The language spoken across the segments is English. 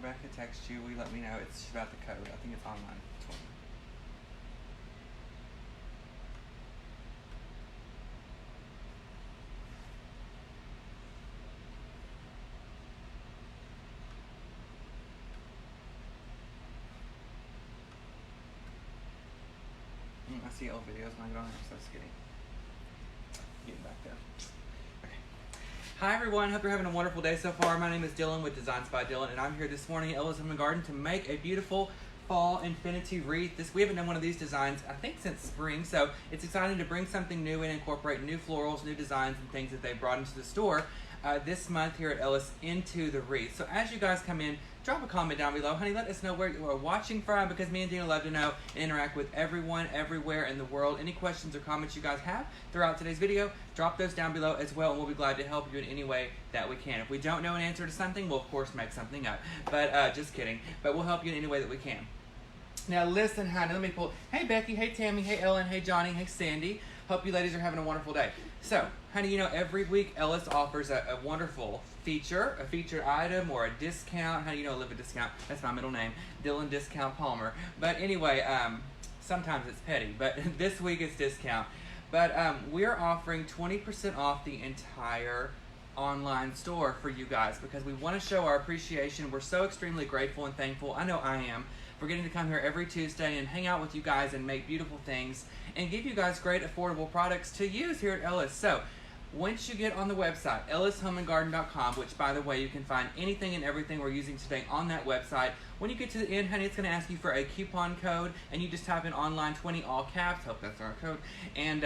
Rebecca texts you, will you let me know? It's about the code. I think it's online. I see old videos when I get on there, so skinny. Getting back there. Okay. Hi everyone, hope you're having a wonderful day so far. My name is Dylan with Designs by Dylan, and I'm here this morning at Ella's Home and Garden to make a beautiful fall infinity wreath. We haven't done one of these designs, I think, since spring, so it's exciting to bring something new and incorporate new florals, new designs, and things that they brought into the store this month here at Ellis into the wreath. So as you guys come in, drop a comment down below. Honey, let us know where you are watching from, because me and Dina love to know and interact with everyone everywhere in the world. Any questions or comments you guys have throughout today's video, drop those down below as well, and we'll be glad to help you in any way that we can. If we don't know an answer to something, we'll of course make something up. But just kidding. But we'll help you in any way that we can. Now listen, honey, let me pull. Hey Becky, hey Tammy, hey Ellen, hey Johnny, hey Sandy. Hope you ladies are having a wonderful day. So, honey, you know, every week Ellis offers a wonderful feature, a featured item, or a discount. How do you know I live a discount? That's my middle name, Dylan Discount Palmer. But anyway, sometimes it's petty, but this week it's discount. But we're offering 20% off the entire online store for you guys, because we want to show our appreciation. We're so extremely grateful and thankful. I know I am, for getting to come here every Tuesday and hang out with you guys and make beautiful things and give you guys great affordable products to use here at Ellis. So once you get on the website, ellishomeandgarden.com, which by the way, you can find anything and everything we're using today on that website. When you get to the end, honey, it's going to ask you for a coupon code, and you just type in online 20 all caps. Hope that's our code. And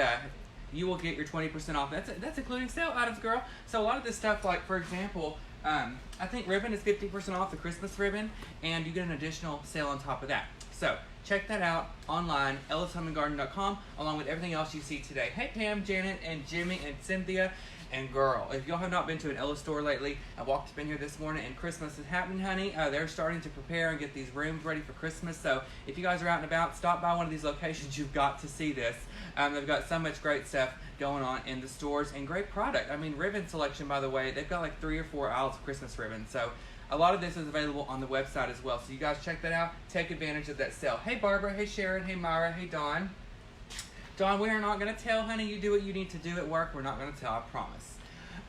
you will get your 20% off. That's including sale items, girl. So a lot of this stuff, like for example, I think ribbon is 50% off, the Christmas ribbon, and you get an additional sale on top of that. So check that out online, ellishomeandgarden.com, along with everything else you see today. Hey Pam, Janet, and Jimmy, and Cynthia, and girl, if y'all have not been to an Ellis store lately, I walked up in here this morning and Christmas is happening, honey. They're starting to prepare and get these rooms ready for Christmas. So if you guys are out and about, stop by one of these locations. You've got to see this. They've got so much great stuff going on in the stores and great product. I mean, ribbon selection, by the way, they've got like 3 or 4 aisles of Christmas ribbons. So a lot of this is available on the website as well. So you guys check that out. Take advantage of that sale. Hey Barbara, hey Sharon, hey Myra, hey Dawn. Dawn, we are not going to tell, honey. You do what you need to do at work. We're not going to tell, I promise.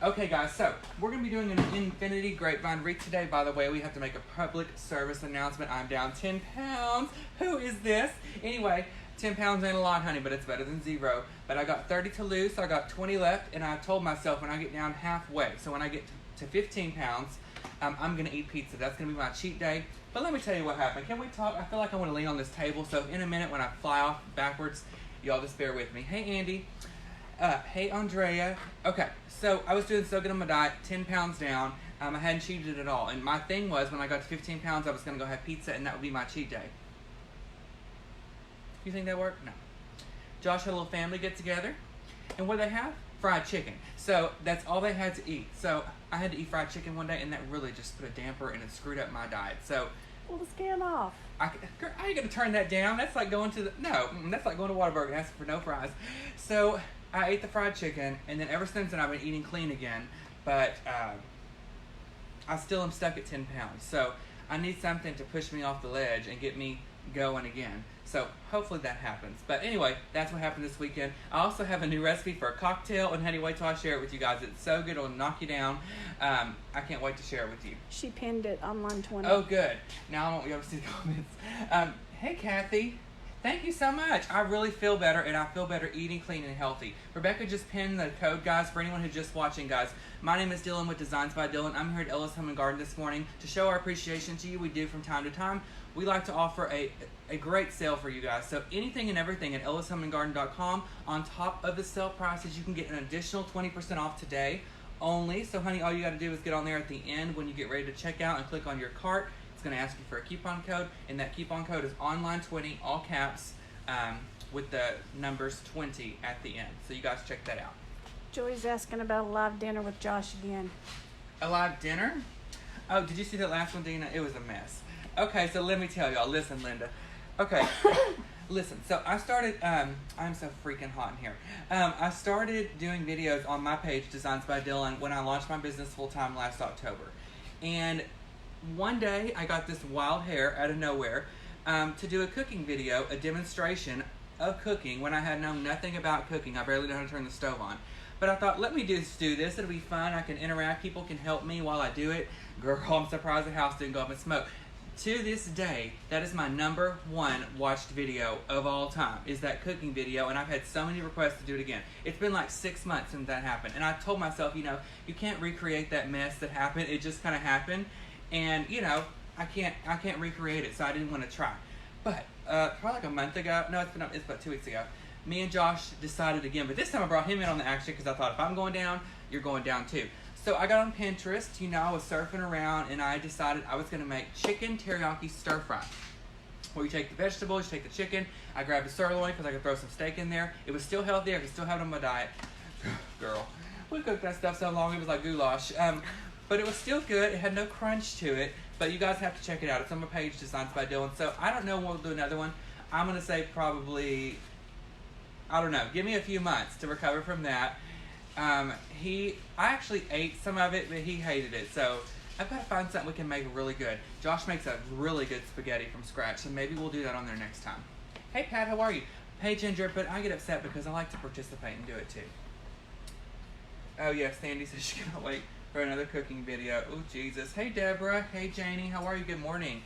Okay, guys, so we're going to be doing an Infinity Grapevine wreath today. By the way, we have to make a public service announcement. I'm down 10 pounds. Who is this? Anyway, 10 pounds ain't a lot, honey, but it's better than 0. But I got 30 to lose, so I got 20 left, and I told myself when I get down halfway, so when I get to 15 pounds, I'm going to eat pizza. That's going to be my cheat day. But let me tell you what happened. Can we talk? I feel like I want to lean on this table, so in a minute when I fly off backwards, y'all just bear with me. Hey, Andy. Hey, Andrea. Okay, so I was doing so good on my diet, 10 pounds down. I hadn't cheated at all. And my thing was, when I got to 15 pounds, I was going to go have pizza, and that would be my cheat day. You think that worked? No. Josh had a little family get together, and what did they have? Fried chicken. So that's all they had to eat. So I had to eat fried chicken one day, and that really just put a damper and it screwed up my diet. So pull the skin off. I ain't gonna turn that down. That's like going to that's like going to Whataburger and asking for no fries. So I ate the fried chicken, and then ever since then I've been eating clean again. But I still am stuck at 10 pounds. So I need something to push me off the ledge and get me going again. So hopefully that happens. But anyway, that's what happened this weekend. I also have a new recipe for a cocktail, and honey, wait till I share it with you guys. It's so good, it'll knock you down. I can't wait to share it with you. She pinned it on line 20. Oh, good. Now I won't be able to see the comments. Hey, Kathy. Thank you so much. I really feel better, and I feel better eating clean and healthy. Rebecca just pinned the code, guys, for anyone who's just watching, guys. My name is Dylan with Designs by Dylan. I'm here at Ellis Home and Garden this morning to show our appreciation to you. We do from time to time. We like to offer a great sale for you guys. So anything and everything at ellishomeandgarden.com. On top of the sale prices, you can get an additional 20% off today only. So, honey, all you got to do is get on there at the end when you get ready to check out and click on your cart. It's going to ask you for a coupon code, and that coupon code is online20, all caps, with the numbers 20 at the end. So you guys check that out. Joey's asking about a live dinner with Josh again. A live dinner? Oh, did you see that last one, Dina? It was a mess. Okay, so let me tell y'all. Listen, Linda. Okay, listen. So I started, I'm so freaking hot in here. I started doing videos on my page, Designs by Dylan, when I launched my business full-time last October. And one day I got this wild hair out of nowhere to do a cooking video, a demonstration of cooking when I had known nothing about cooking. I barely know how to turn the stove on. But I thought, let me just do this. It'll be fun. I can interact. People can help me while I do it. Girl, I'm surprised the house didn't go up in smoke. To this day, that is my #1 watched video of all time, is that cooking video, and I've had so many requests to do it again. It's been like 6 months since that happened, and I told myself, you can't recreate that mess that happened. It just kind of happened, and I can't recreate it, so I didn't want to try. But probably like a month ago, no, it's about 2 weeks ago, me and Josh decided again, but this time I brought him in on the action because I thought if I'm going down, you're going down too. So I got on Pinterest, I was surfing around, and I decided I was going to make chicken teriyaki stir fry. Where you take the vegetables, you take the chicken. I grabbed a sirloin because I could throw some steak in there. It was still healthy. I could still have it on my diet. Girl, we cooked that stuff so long it was like goulash. But it was still good. It had no crunch to it. But you guys have to check it out. It's on my page, Designs by Dylan. So I don't know when we'll do another one. I'm going to say probably, I don't know, give me a few months to recover from that. I actually ate some of it, but he hated it. So I've got to find something we can make really good. Josh makes a really good spaghetti from scratch, so maybe we'll do that on there next time. Hey, Pat, how are you? Hey, Ginger, but I get upset because I like to participate and do it too. Oh, yes, Sandy says she cannot wait for another cooking video. Oh, Jesus. Hey, Deborah. Hey, Janie. How are you? Good morning.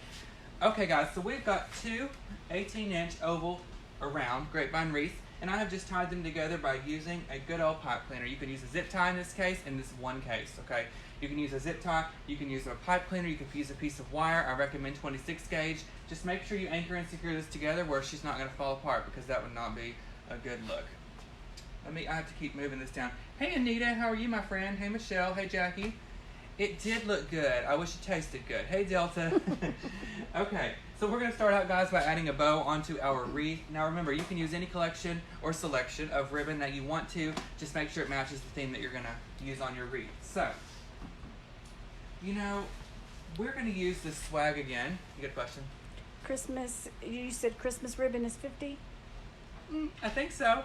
Okay, guys, so we've got two 18-inch oval or round grapevine wreaths, and I have just tied them together by using a good old pipe cleaner. You can use a zip tie in this case, in this one case, okay? You can use a zip tie, you can use a pipe cleaner, you can use a piece of wire. I recommend 26 gauge. Just make sure you anchor and secure this together where she's not going to fall apart, because that would not be a good look. I have to keep moving this down. Hey, Anita, how are you, my friend? Hey, Michelle. Hey, Jackie. It did look good. I wish it tasted good. Hey, Delta. Okay, so we're going to start out, guys, by adding a bow onto our wreath. Now, remember, you can use any collection or selection of ribbon that you want to. Just make sure it matches the theme that you're going to use on your wreath. So, we're going to use this swag again. You got a question? Christmas, you said Christmas ribbon is 50? I think so.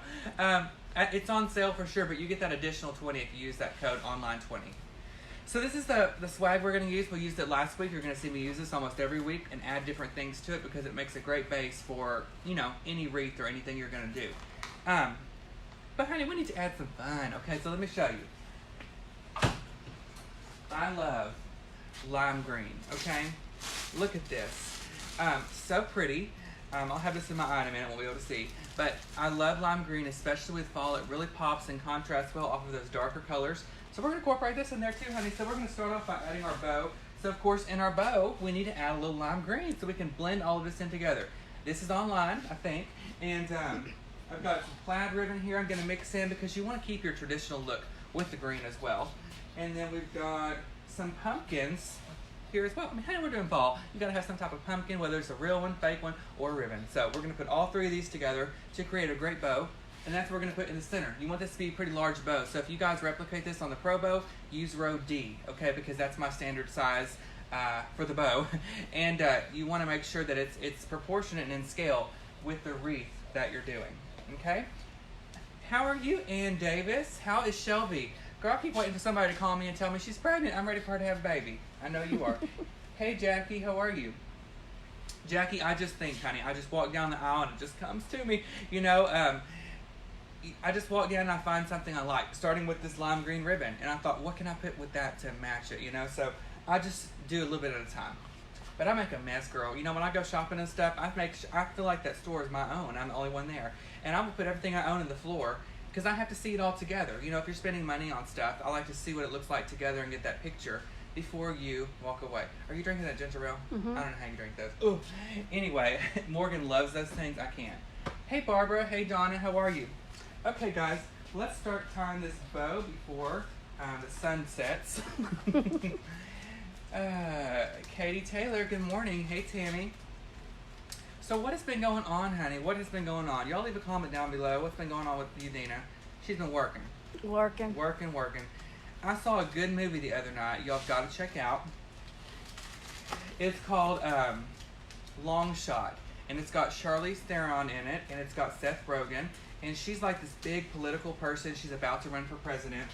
It's on sale for sure, but you get that additional 20 if you use that code online20. So this is the swag we're going to use. We used it last week. You're going to see me use this almost every week and add different things to it because it makes a great base for, any wreath or anything you're going to do. But honey, we need to add some fun. Okay, so let me show you. I love lime green, okay? Look at this. So pretty. I'll have this in my eye in a minute, we'll be able to see. But I love lime green, especially with fall. It really pops and contrasts well off of those darker colors. So we're going to incorporate this in there too, honey. So we're going to start off by adding our bow. So of course, in our bow, we need to add a little lime green so we can blend all of this in together. This is online, I think. And I've got some plaid ribbon here I'm going to mix in because you want to keep your traditional look with the green as well. And then we've got some pumpkins here as well. Honey, we're doing fall. You got to have some type of pumpkin, whether it's a real one, fake one, or a ribbon. So we're going to put all three of these together to create a great bow. And that's what we're going to put in the center. You want this to be a pretty large bow. So if you guys replicate this on the Pro Bow, use row D, okay? Because that's my standard size for the bow. And you want to make sure that it's proportionate and in scale with the wreath that you're doing, okay? How are you, Ann Davis? How is Shelby? Girl, I keep waiting for somebody to call me and tell me she's pregnant. I'm ready for her to have a baby. I know you are. Hey, Jackie, how are you? Jackie, I just think, honey, I just walk down the aisle and it just comes to me. I just walk down and I find something I like, starting with this lime green ribbon. And I thought, what can I put with that to match it, So I just do a little bit at a time. But I make a mess, girl. When I go shopping and stuff, I feel like that store is my own. I'm the only one there. And I'm going to put everything I own in the floor because I have to see it all together. If you're spending money on stuff, I like to see what it looks like together and get that picture before you walk away. Are you drinking that ginger ale? Mm-hmm. I don't know how you drink those. Ooh. Anyway, Morgan loves those things. I can't. Hey, Barbara. Hey, Donna. How are you? Okay, guys. Let's start tying this bow before the sun sets. Katie Taylor, good morning. Hey, Tammy. So what has been going on, honey? What has been going on? Y'all leave a comment down below. What's been going on with you, Dina? She's been working. Working. I saw a good movie the other night. Y'all got to check out. It's called Long Shot. And it's got Charlize Theron in it. And it's got Seth Rogen. And she's like this big political person. She's about to run for president.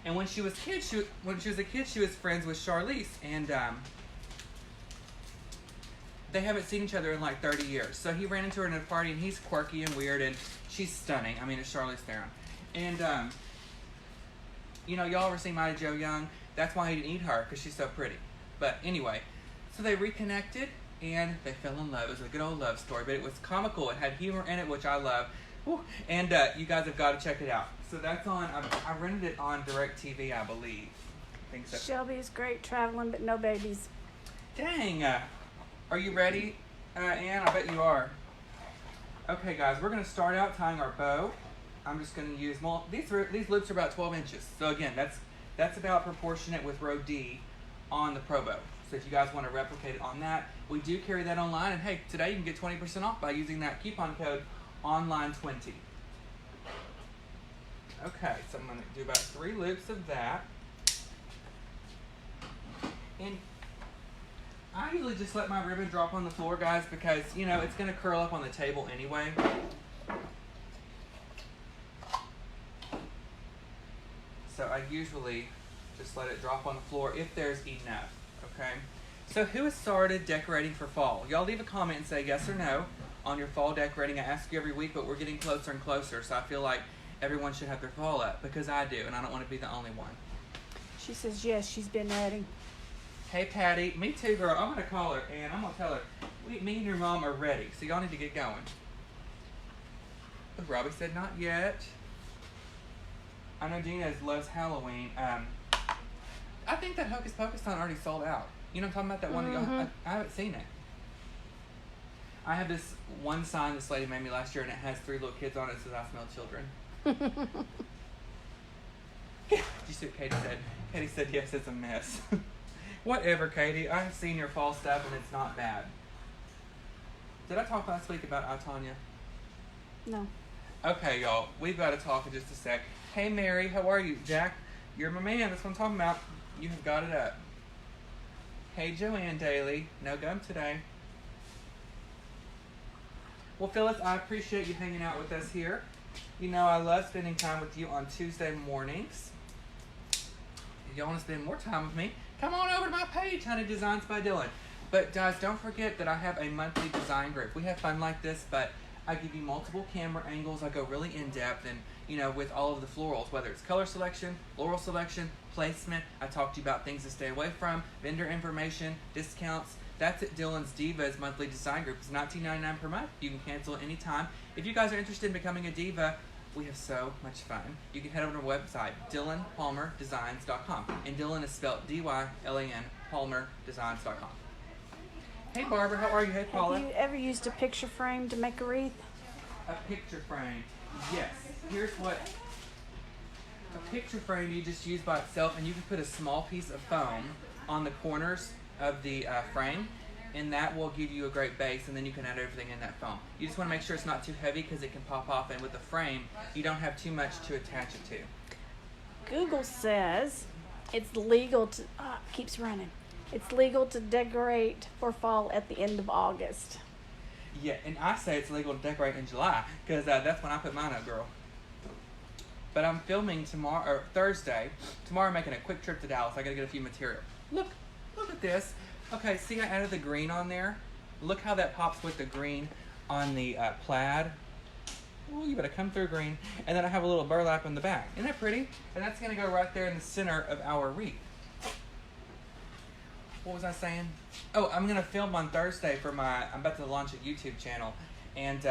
And when she was a kid, she was friends with Charlize, and they haven't seen each other in like 30 years. So he ran into her in a party, and he's quirky and weird, and she's stunning. I mean, it's Charlize Theron. And you know, y'all ever seen Mighty Joe Young? That's why he didn't eat her, because she's so pretty. But anyway, so they reconnected, and they fell in love. It was a good old love story, but it was comical. It had humor in it, which I love. Woo. And you guys have got to check it out. So that's on, I rented it on DirecTV, I believe. I think so. Shelby's great traveling, but no babies. Dang. Are you ready, Ann? I bet you are. Okay, guys, we're going to start out tying our bow. I'm just going to use, these loops are about 12 inches. So again, that's about proportionate with row D on the Pro Bow. So if you guys want to replicate it on that, we do carry that online. And hey, today you can get 20% off by using that coupon code online20. Okay, so I'm going to do about 3 loops of that. And I usually just let my ribbon drop on the floor, guys, because, you know, it's going to curl up on the table anyway. So I usually just let it drop on the floor if there's enough, okay? So who has started decorating for fall? Y'all leave a comment and say yes or no on your fall decorating. I ask you every week, but we're getting closer and closer, so I feel like everyone should have their fall up, because I do, and I don't want to be the only one. She says yes, she's been ready. Hey, Patty. Me too, girl. I'm going to call her, and I'm going to tell her, me and your mom are ready, so y'all need to get going. Robbie said not yet. I know Dina loves Halloween. I think that Hocus Pocus sign already sold out. You know what I'm talking about? That one that y'all, I haven't seen it. I have this one sign this lady made me last year, and it has 3 little kids on it. It says, I smell children. Did you see what Katie said? Katie said, yes, it's a mess. Whatever, Katie. I've seen your fall stuff, and it's not bad. Did I talk last week about I, Tanya? No. Okay, y'all. We've got to talk in just a sec. Hey, Mary. How are you? Jack, you're my man. That's what I'm talking about. You have got it up. Hey, Joanne Daly. No gum today. Well, Phyllis, I appreciate you hanging out with us here. You know, I love spending time with you on Tuesday mornings. If y'all want to spend more time with me, come on over to my page, Honey Designs by Dylan. But guys, don't forget that I have a monthly design group. We have fun like this, but I give you multiple camera angles. I go really in depth, and you know, with all of the florals, whether it's color selection, floral selection, placement. I talk to you about things to stay away from, vendor information, discounts. That's at Dylan's Divas monthly design group. It's $19.99 per month. You can cancel at any time. If you guys are interested in becoming a diva, we have so much fun. You can head over to our website, DylanPalmerDesigns.com. And Dylan is spelled D-Y-L-A-N, PalmerDesigns.com. Hey, Barbara, how are you? Hey, Paula. Have you ever used a picture frame to make a wreath? A picture frame. Yes. Here's what a picture frame you just use by itself, and you can put a small piece of foam on the corners of the frame, and that will give you a great base, and then you can add everything in that foam. You just want to make sure it's not too heavy because it can pop off, and with the frame, you don't have too much to attach it to. Google says it's legal to, keeps running. It's legal to decorate for fall at the end of August. Yeah, and I say it's legal to decorate in July because that's when I put mine up, girl. But I'm filming tomorrow, or Thursday. Tomorrow I'm making a quick trip to Dallas. I gotta get a few material. Look at this. Okay, see I added the green on there? Look how that pops with the green on the plaid. Oh, you better come through, green. And then I have a little burlap in the back. Isn't that pretty? And that's gonna go right there in the center of our wreath. What was I saying? Oh, I'm gonna film on Thursday for I'm about to launch a YouTube channel, and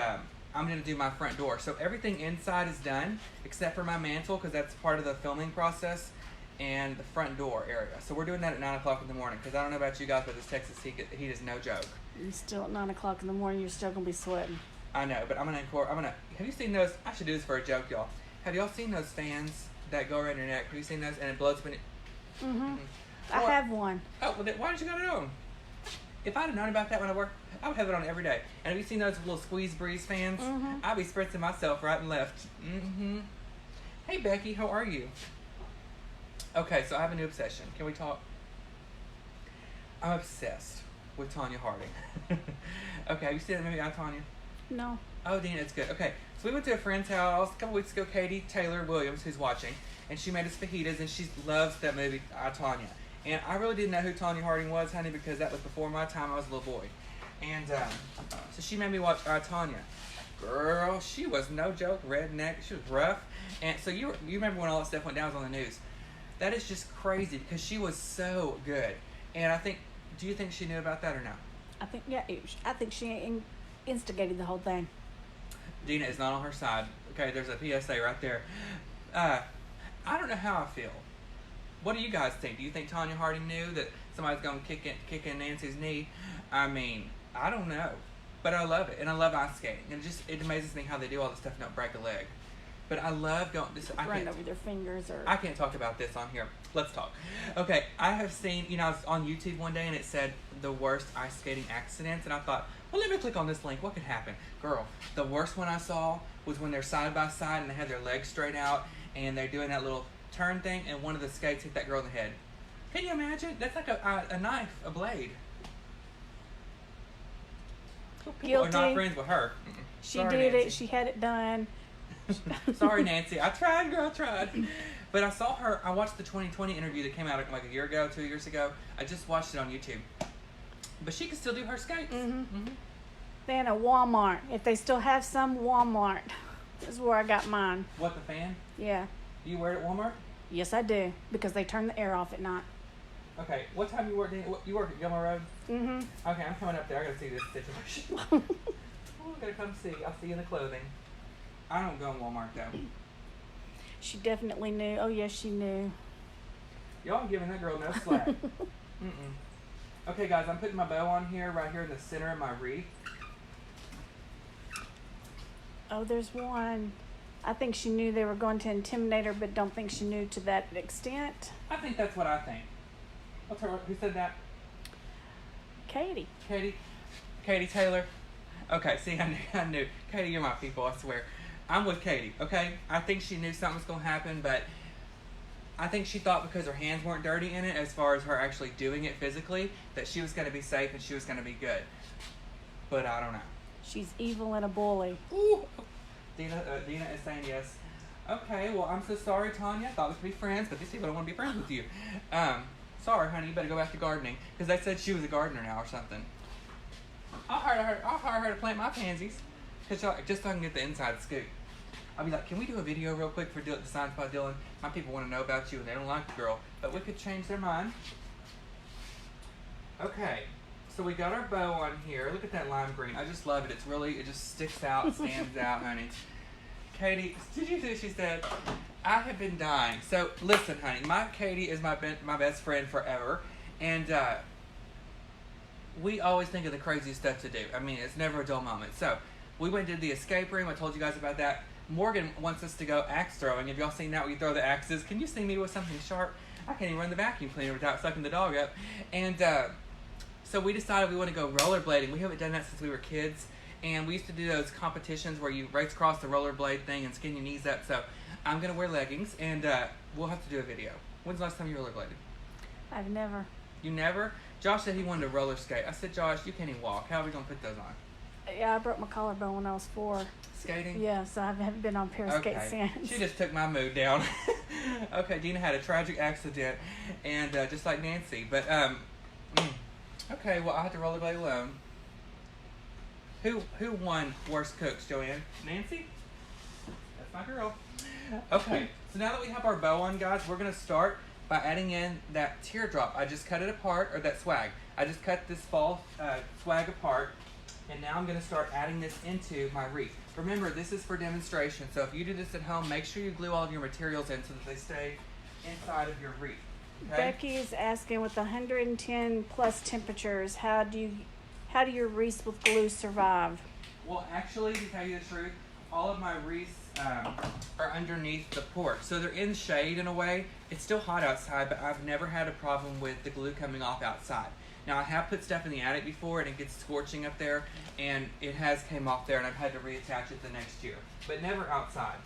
I'm gonna do my front door. So everything inside is done except for my mantle, because that's part of the filming process, and the front door area. So we're doing that at 9 o'clock in the morning, because I don't know about you guys, but this Texas heat is no joke. And still at 9 o'clock in the morning, you're still gonna be sweating. I know, but I'm gonna. Have you seen those? I should do this for a joke, y'all. Have y'all seen those fans that go around your neck? Have you seen those? And it blows when it. Mm-hmm. I have one. Oh, well, then why did you got it on? If I'd have known about that when I worked, I would have it on every day. And have you seen those little squeeze breeze fans? Mm-hmm. I'd be spritzing myself right and left. Mm-hmm. Hey, Becky, how are you? Okay, so I have a new obsession. Can we talk? I'm obsessed with Tanya Harding. Okay, have you seen that movie, I, Tanya? No. Oh, Dina, it's good. Okay, so we went to a friend's house a couple weeks ago, Katie Taylor Williams, who's watching, and she made us fajitas, and she loves that movie, I, Tonya. And I really didn't know who Tonya Harding was, honey, because that was before my time. I was a little boy. And so she made me watch I, Tonya. Girl, she was no joke, redneck. She was rough. And so you remember when all that stuff went down, it was on the news. That is just crazy because she was so good. And I think, do you think she knew about that or no? I think she instigated the whole thing. Dina is not on her side. Okay, there's a PSA right there. I don't know how I feel. What do you guys think? Do you think Tonya Harding knew that somebody's going to kick in Nancy's knee? I mean, I don't know. But I love it. And I love ice skating. And it amazes me how they do all this stuff and don't break a leg. But I love going... Run over their fingers or... I can't talk about this on here. Let's talk. Okay, I have seen... I was on YouTube one day and it said the worst ice skating accidents. And I thought, well, let me click on this link. What could happen? Girl, the worst one I saw was when they're side by side and they had their legs straight out. And they're doing that little turn thing. And one of the skates hit that girl in the head. Can you imagine? That's like a knife, a blade. People are not friends with her. She did it. She had it done. Sorry, Nancy. I tried, girl. I tried. But I saw her. I watched the 2020 interview that came out like a year ago, 2 years ago. I just watched it on YouTube. But she can still do her skates. Mm-hmm. Mm-hmm. Then a Walmart. If they still have some, Walmart is where I got mine. What, the fan? Yeah. You wear it at Walmart? Yes, I do. Because they turn the air off at night. Okay. What time you work? You work at Gilmore Road? Mm-hmm. Okay, I'm coming up there. I gotta see this situation. Oh, I gotta come see. I'll see you in the clothing. I don't go in Walmart though. She definitely knew. Oh yes, she knew. Y'all giving that girl no slack. Okay, guys, I'm putting my bow on here, right here in the center of my wreath. Oh, there's one. I think she knew they were going to intimidate her, but don't think she knew to that extent. I think that's what I think. What's her? Who said that? Katie. Katie Taylor. Okay, see, I knew. Katie, you're my people, I swear. I'm with Katie, okay? I think she knew something was going to happen, but I think she thought because her hands weren't dirty in it, as far as her actually doing it physically, that she was going to be safe and she was going to be good. But I don't know. She's evil and a bully. Ooh. Dina is saying yes. Okay, well, I'm so sorry, Tonya. I thought we could be friends, but these people don't want to be friends with you. Sorry, honey, you better go back to gardening. Because they said she was a gardener now or something. I'll hire her to plant my pansies. Just so I can get the inside scoop. I'll be like, can we do a video real quick for Designs by Dylan? My people want to know about you and they don't like the girl. But we could change their mind. Okay. So we got our bow on here. Look at that lime green. I just love it. It just sticks out, stands out, honey. Katie, did you see what she said? I have been dying. So listen, honey, Katie is my best friend forever, and we always think of the craziest stuff to do. I mean, it's never a dull moment. So we went and did the escape room. I told you guys about that. Morgan wants us to go axe throwing. Have y'all seen that? We throw the axes. Can you see me with something sharp? I can't even run the vacuum cleaner without sucking the dog up. And so we decided we want to go rollerblading. We haven't done that since we were kids. And we used to do those competitions where you race across the rollerblade thing and skin your knees up. So I'm going to wear leggings, and we'll have to do a video. When's the last time you rollerbladed? I've never. You never? Josh said he wanted to roller skate. I said, Josh, you can't even walk. How are we going to put those on? Yeah, I broke my collarbone when I was 4. Skating? Yeah, so I haven't been on a pair of skates since. She just took my mood down. Okay, Dina had a tragic accident, and just like Nancy. But, okay, well, I had to rollerblade alone. Who won Worst Cooks, Joanne? Nancy? That's my girl. Okay, so now that we have our bow on, guys, we're going to start by adding in that teardrop. I just cut it apart, or that swag. I just cut this fall swag apart, and now I'm going to start adding this into my wreath. Remember, this is for demonstration, so if you do this at home, make sure you glue all of your materials in so that they stay inside of your wreath. Okay? Becky is asking, with 110 plus temperatures, how do your wreaths with glue survive? Well, actually, to tell you the truth, all of my wreaths are underneath the porch. So they're in shade in a way. It's still hot outside, but I've never had a problem with the glue coming off outside. Now, I have put stuff in the attic before, and it gets scorching up there, and it has came off there, and I've had to reattach it the next year. But never outside.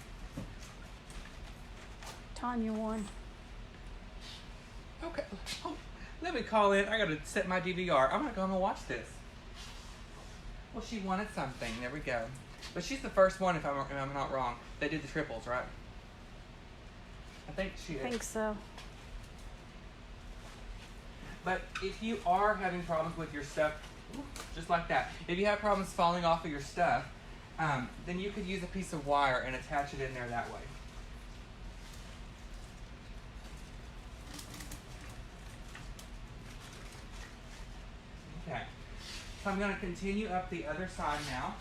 Tanya won. Okay. Oh, let me call in. I got to set my DVR. I'm going to go home and watch this. Well, she wanted something. There we go. But she's the first one, if I'm not wrong, that did the triples, right? I think she is. I think so. But if you are having problems with your stuff, just like that, if you have problems falling off of your stuff, then you could use a piece of wire and attach it in there that way. Okay, so I'm going to continue up the other side now.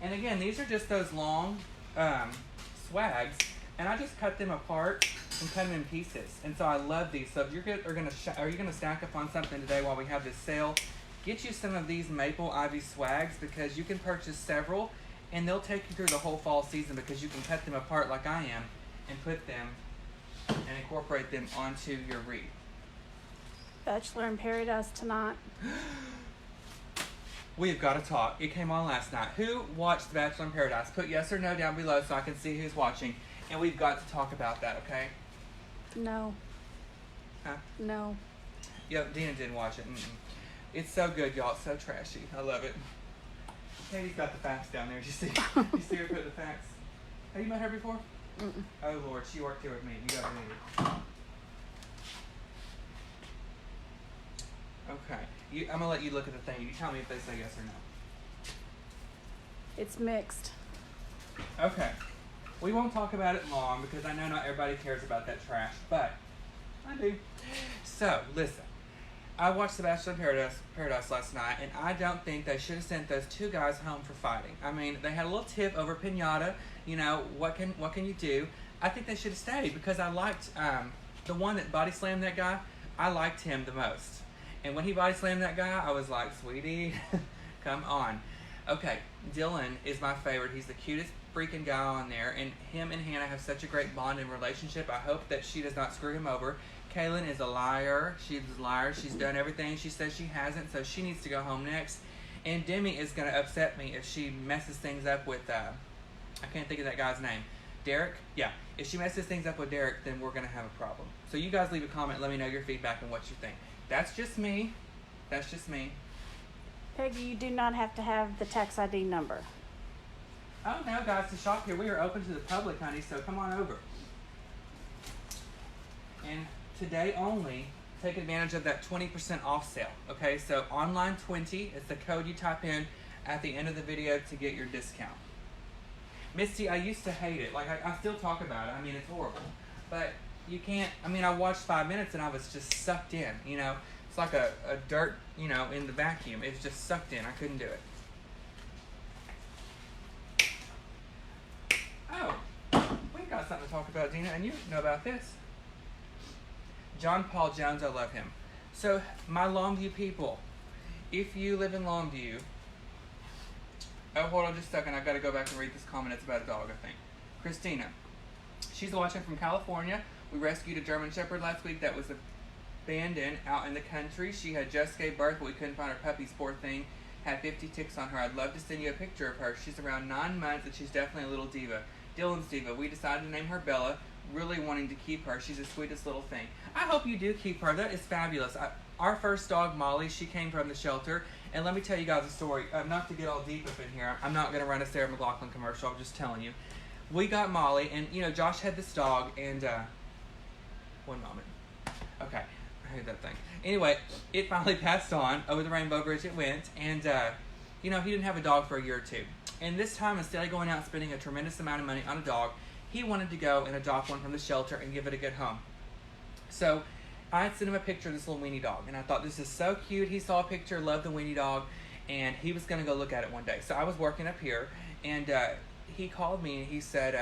And again, these are just those long swags, and I just cut them apart and cut them in pieces. And so I love these. So if you're are you gonna stack up on something today while we have this sale? Get you some of these maple ivy swags, because you can purchase several, and they'll take you through the whole fall season, because you can cut them apart like I am and put them and incorporate them onto your wreath. Bachelor in Paradise tonight. We've got to talk. It came on last night. Who watched Bachelor in Paradise? Put yes or no down below so I can see who's watching. And we've got to talk about that, okay? No. Huh? No. Yep, Dina didn't watch it. Mm-mm. It's so good, y'all. It's so trashy. I love it. Katie's got the facts down there. You see her put the facts? Have you met her before? Mm-mm. Oh, Lord. She worked here with me. You got to meet her. Okay. I'm going to let you look at the thing. You tell me if they say yes or no. It's mixed. Okay. We won't talk about it long, because I know not everybody cares about that trash, but I do. So, listen. I watched The Bachelor in Paradise last night, and I don't think they should have sent those two guys home for fighting. I mean, they had a little tiff over pinata. You know, what can you do? I think they should have stayed, because I liked the one that body slammed that guy. I liked him the most. And when he body slammed that guy, I was like, sweetie, come on. Okay, Dylan is my favorite. He's the cutest freaking guy on there. And him and Hannah have such a great bond and relationship. I hope that she does not screw him over. Kaylin is a liar. She's a liar. She's done everything she says she hasn't, so she needs to go home next. And Demi is going to upset me if she messes things up with, I can't think of that guy's name. Derek? Yeah. If she messes things up with Derek, then we're going to have a problem. So you guys leave a comment. Let me know your feedback and what you think. That's just me. That's just me. Peggy, you do not have to have the tax ID number. Oh, no, guys, to shop here, we are open to the public, honey, so come on over. And today only, take advantage of that 20% off sale, okay? So online 20 is the code you type in at the end of the video to get your discount. Misty, I used to hate it. Like, I still talk about it. I mean, it's horrible. But you can't, I mean, I watched 5 minutes and I was just sucked in, you know? It's like a dirt, you know, in the vacuum. It's just sucked in. I couldn't do it. Oh, we've got something to talk about, Dina, and you know about this. John Paul Jones, I love him. So, my Longview people, if you live in Longview, oh, hold on just a second. I've got to go back and read this comment. It's about a dog, I think. Christina. She's watching from California. We rescued a German Shepherd last week that was abandoned out in the country. She had just gave birth, but we couldn't find her puppies. Poor thing. Had 50 ticks on her. I'd love to send you a picture of her. She's around 9 months, and she's definitely a little diva. Dylan's diva. We decided to name her Bella, really wanting to keep her. She's the sweetest little thing. I hope you do keep her. That is fabulous. Our first dog, Molly, she came from the shelter. And let me tell you guys a story. Not to get all deep up in here. I'm not going to run a Sarah McLachlan commercial. I'm just telling you. We got Molly, and, you know, Josh had this dog, and, one moment. Okay. I hate that thing. Anyway, it finally passed on. Over the Rainbow Bridge it went. And, you know, he didn't have a dog for a year or two. And this time, instead of going out and spending a tremendous amount of money on a dog, he wanted to go and adopt one from the shelter and give it a good home. So, I had sent him a picture of this little weenie dog. And I thought, this is so cute. He saw a picture, loved the weenie dog. And he was going to go look at it one day. So, I was working up here. And he called me and he said,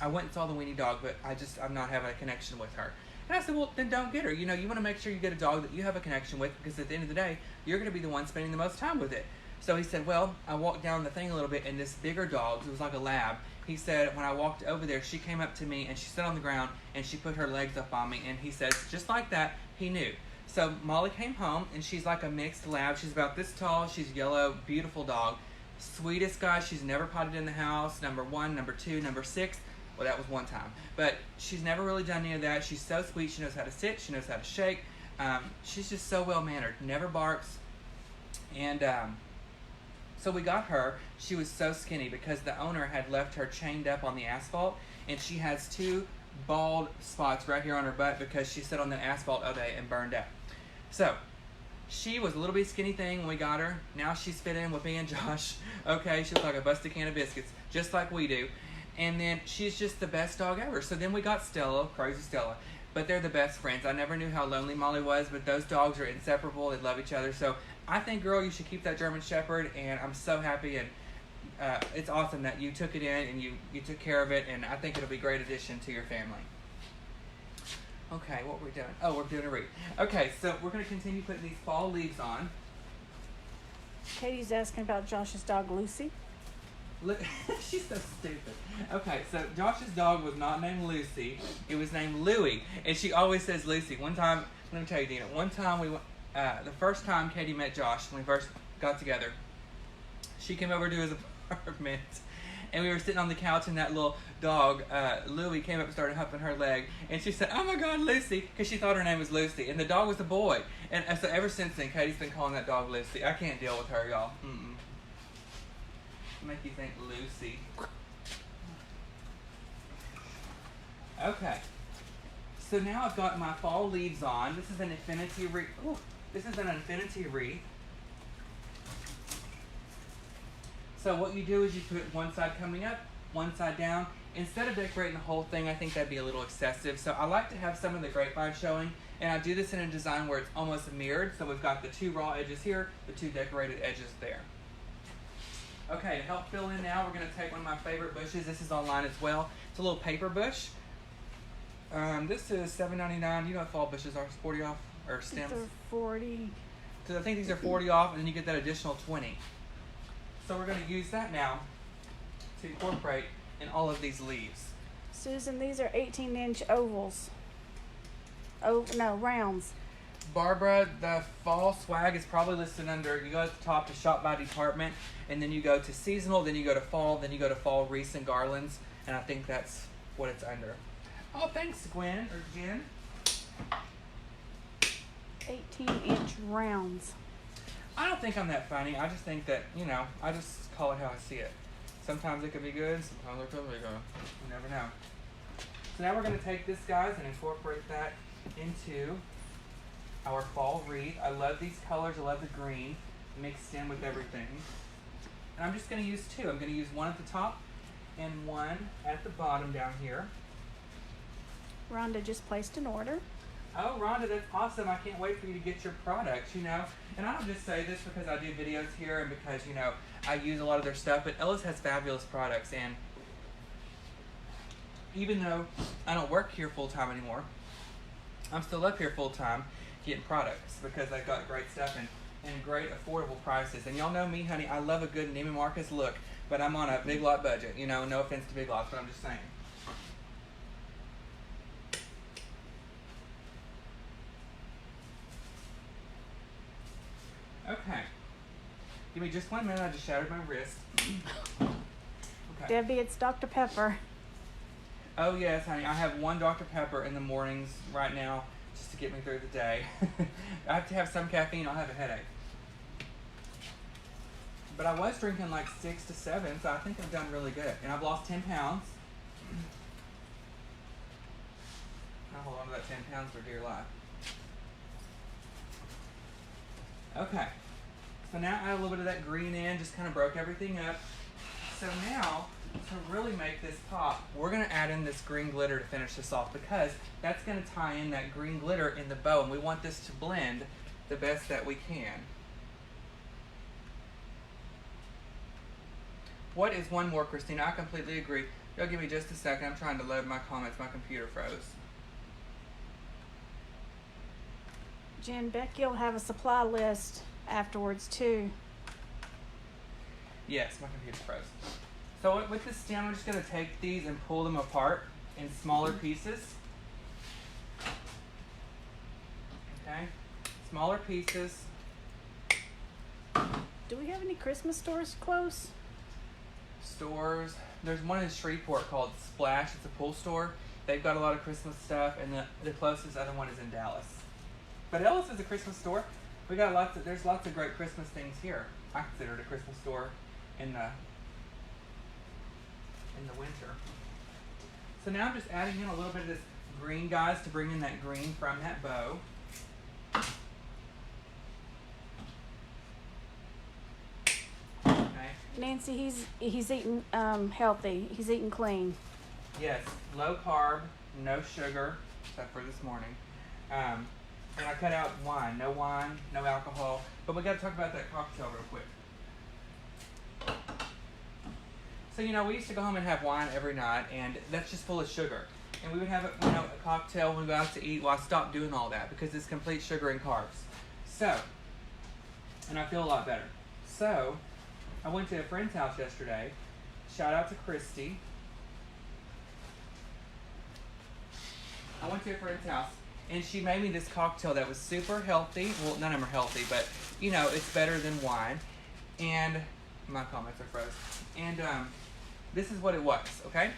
I went and saw the weenie dog, but I'm not having a connection with her. And I said, well, then don't get her. You know, you want to make sure you get a dog that you have a connection with, because at the end of the day, you're going to be the one spending the most time with it. So he said, well, I walked down the thing a little bit, and this bigger dog, it was like a lab, he said, when I walked over there, she came up to me, and she sat on the ground, and she put her legs up on me, and he says, just like that, he knew. So Molly came home, and she's like a mixed lab. She's about this tall. She's yellow, beautiful dog. Sweetest guy. She's never potted in the house. Number 1, number 2, number 6. Well, that was one time. But she's never really done any of that. She's so sweet. She knows how to sit. She knows how to shake. She's just so well-mannered. Never barks. And So we got her. She was so skinny because the owner had left her chained up on the asphalt, and she has 2 bald spots right here on her butt because she sat on the asphalt all day and burned out. So she was a little bit skinny thing when we got her. Now she's fit in with me and Josh. Okay, she looks like a busted can of biscuits, just like we do. And then she's just the best dog ever. So then we got Stella, crazy Stella. But they're the best friends. I never knew how lonely Molly was, but those dogs are inseparable. They love each other. So I think, girl, you should keep that German Shepherd, and I'm so happy, and it's awesome that you took it in and you took care of it, and I think it'll be a great addition to your family. Okay, what we're doing? Oh, we're doing a wreath. Okay, so we're going to continue putting these fall leaves on. Katie's asking about Josh's dog, Lucy. She's so stupid. Okay, so Josh's dog was not named Lucy. It was named Louie, and she always says Lucy. One time, let me tell you, Dina. One time the first time Katie met Josh, when we first got together, she came over to his apartment, and we were sitting on the couch, and that little dog, Louie, came up and started humping her leg, and she said, "Oh my God, Lucy," because she thought her name was Lucy, and the dog was a boy. And so ever since then, Katie's been calling that dog Lucy. I can't deal with her, y'all. Make you think Lucy. Okay. So now I've got my fall leaves on. This is an infinity wreath. Ooh, this is an infinity wreath. So what you do is you put one side coming up, one side down. Instead of decorating the whole thing, I think that'd be a little excessive. So I like to have some of the grapevine showing, and I do this in a design where it's almost mirrored. So we've got the 2 raw edges here, the 2 decorated edges there. Okay, to help fill in now, we're going to take one of my favorite bushes. This is online as well. It's a little paper bush. This is $7.99. You know what fall bushes are? 40 off, or stems? These are 40. So I think these are 40 off, and then you get that additional 20. So we're going to use that now to incorporate in all of these leaves. Susan, these are 18-inch ovals. Oh, no, rounds. Barbara, the fall swag is probably listed under, you go at the top to shop by department, and then you go to seasonal, then you go to fall, then you go to fall wreaths and garlands, and I think that's what it's under. Oh, thanks, Gwen, or Jen. 18-inch rounds. I don't think I'm that funny. I just think that, I just call it how I see it. Sometimes it could be good, sometimes it could be good. You never know. So now we're going to take this, guys, and incorporate that into our fall wreath. I love these colors. I love the green mixed in with everything. And I'm just going to use 2. I'm going to use one at the top and one at the bottom down here. Rhonda just placed an order. Oh, Rhonda, that's awesome. I can't wait for you to get your products, And I don't just say this because I do videos here and because, I use a lot of their stuff, but Ellis has fabulous products. And even though I don't work here full-time anymore, I'm still up here full-time getting products because they've got great stuff and great affordable prices. And y'all know me, honey, I love a good Neiman Marcus look, but I'm on a Big Lot budget. No offense to Big Lots, but I'm just saying. Okay. Give me just 1 minute. I just shattered my wrist. Okay. Debbie, it's Dr. Pepper. Oh, yes, honey. I have 1 Dr. Pepper in the mornings right now just to get me through the day. I have to have some caffeine. I'll have a headache. But I was drinking like 6 to 7, so I think I've done really good. And I've lost 10 pounds. I'll hold on to that 10 pounds for dear life. Okay. So now I add a little bit of that green in, just kind of broke everything up. So now, to really make this pop, we're going to add in this green glitter to finish this off because that's going to tie in that green glitter in the bow, and we want this to blend the best that we can. What is one more, Christina? I completely agree. Y'all give me just a second. I'm trying to load my comments. My computer froze. Jen, Becky will have a supply list afterwards too. Yes, my computer froze. So with this stem, I'm just going to take these and pull them apart in smaller pieces. Okay, smaller pieces. Do we have any Christmas stores close? Stores. There's one in Shreveport called Splash. It's a pool store. They've got a lot of Christmas stuff, and the closest other one is in Dallas. But Ellis is a Christmas store. We got there's lots of great Christmas things here. I consider it a Christmas store in the winter. So now I'm just adding in a little bit of this green, guys, to bring in that green from that bow. Okay. Nancy, he's eating healthy. He's eating clean. Yes, low carb, no sugar, except for this morning. And I cut out wine, no alcohol. But we got to talk about that cocktail real quick. So, we used to go home and have wine every night, and that's just full of sugar. And we would have a cocktail when we go out to eat. Well, I stopped doing all that because it's complete sugar and carbs. So, and I feel a lot better. So, I went to a friend's house yesterday. Shout out to Christy. I went to a friend's house, and she made me this cocktail that was super healthy. Well, none of them are healthy, but, it's better than wine. And my comments are froze. And this is what it was, okay?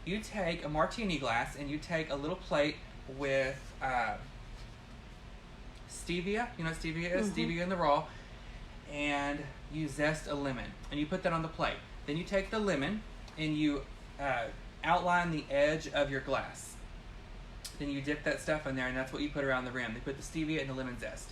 You take a martini glass, and you take a little plate with stevia. You know what stevia is? Mm-hmm. Stevia in the raw. And you zest a lemon, and you put that on the plate. Then you take the lemon, and you outline the edge of your glass. Then you dip that stuff in there, and that's what you put around the rim. They put the stevia and the lemon zest.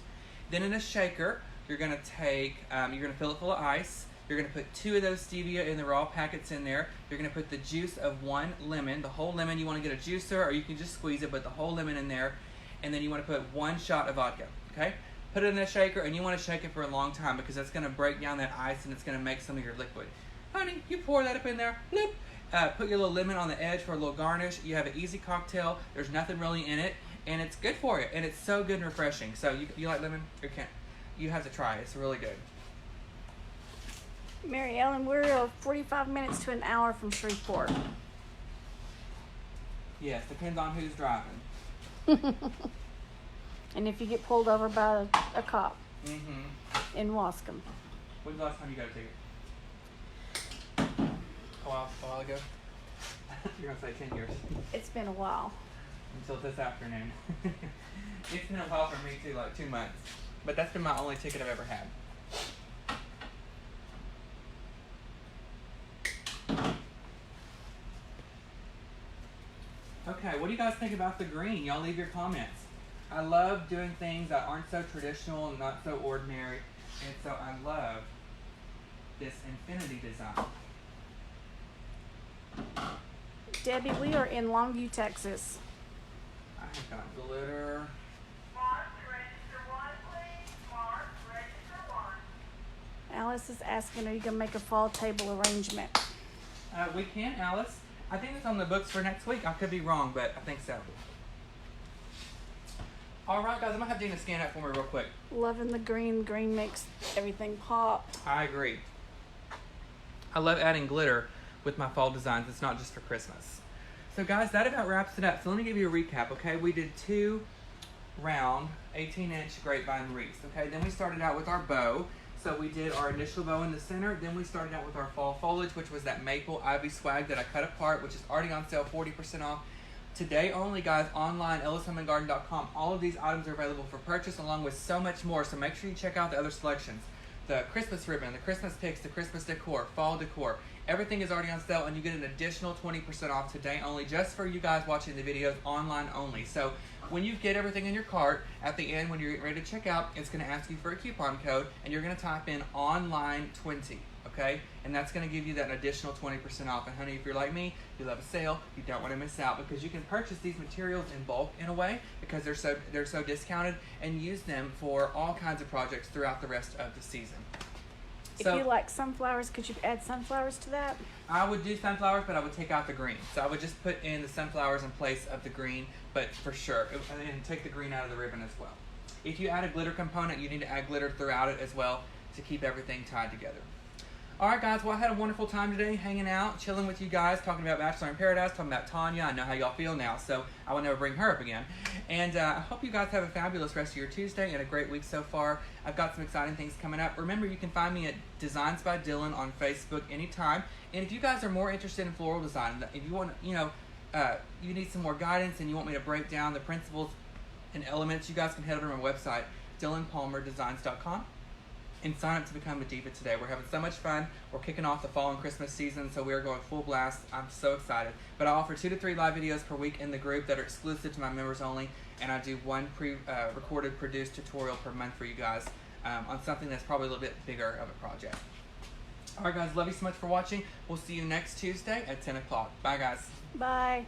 Then in a shaker, you're going to take, you're going to fill it full of ice. You're going to put 2 of those stevia in the raw packets in there. You're going to put the juice of 1 lemon, the whole lemon. You want to get a juicer, or you can just squeeze it, but the whole lemon in there. And then you want to put 1 shot of vodka, okay? Put it in a shaker, and you want to shake it for a long time because that's going to break down that ice, and it's going to make some of your liquid. Honey, you pour that up in there. Bloop. Put your little lemon on the edge for a little garnish. You have an easy cocktail. There's nothing really in it, and it's good for you, and it's so good and refreshing. So you like lemon? Or can't? You have to try it. It's really good. Mary Ellen, we're 45 minutes to an hour from Shreveport. Yes, depends on who's driving. And if you get pulled over by a cop in Wascom. When's the last time you got a ticket? A while ago? You're going to say 10 years. It's been a while. Until this afternoon. It's been a while for me too, like 2 months. But that's been my only ticket I've ever had. Okay, what do you guys think about the green? Y'all leave your comments. I love doing things that aren't so traditional and not so ordinary. And so I love this infinity design. Debbie, we are in Longview, Texas. I have got glitter. Mark, register 1, please. Mark, register 1. Alice is asking, are you going to make a fall table arrangement? We can, Alice. I think it's on the books for next week. I could be wrong, but I think so. All right, guys, I'm going to have Dina scan that for me real quick. Loving the green. Green makes everything pop. I agree. I love adding glitter with my fall designs. It's not just for Christmas. So, guys, that about wraps it up. So let me give you a recap, okay? We did 2 round 18-inch grapevine wreaths, okay? Then we started out with our bow. So we did our initial bow in the center. Then we started out with our fall foliage, which was that maple ivy swag that I cut apart, which is already on sale, 40% off. Today only, guys, online, ellishomeandgarden.com. All of these items are available for purchase, along with so much more. So make sure you check out the other selections. The Christmas ribbon, the Christmas picks, the Christmas decor, fall decor. Everything is already on sale, and you get an additional 20% off today only, just for you guys watching the videos online only. So when you get everything in your cart, at the end when you're ready to check out, it's going to ask you for a coupon code, and you're going to type in online20, okay? And that's going to give you that additional 20% off. And honey, if you're like me, you love a sale, you don't want to miss out, because you can purchase these materials in bulk in a way, because they're so discounted, and use them for all kinds of projects throughout the rest of the season. If you like sunflowers, could you add sunflowers to that? I would do sunflowers, but I would take out the green. So I would just put in the sunflowers in place of the green, but for sure. And take the green out of the ribbon as well. If you add a glitter component, you need to add glitter throughout it as well to keep everything tied together. All right, guys. Well, I had a wonderful time today hanging out, chilling with you guys, talking about Bachelor in Paradise, talking about Tanya. I know how y'all feel now, so I will never bring her up again. And I hope you guys have a fabulous rest of your Tuesday and a great week so far. I've got some exciting things coming up. Remember, you can find me at Designs by Dylan on Facebook anytime. And if you guys are more interested in floral design, if you want, you need some more guidance and you want me to break down the principles and elements, you guys can head over to my website, DylanPalmerDesigns.com. and sign up to become a diva today. We're having so much fun. We're kicking off the fall and Christmas season, so we are going full blast. I'm so excited. But I offer 2 to 3 live videos per week in the group that are exclusive to my members only, and I do one recorded produced tutorial per month for you guys on something that's probably a little bit bigger of a project. All right, guys, love you so much for watching. We'll see you next Tuesday at 10 o'clock. Bye, guys. Bye.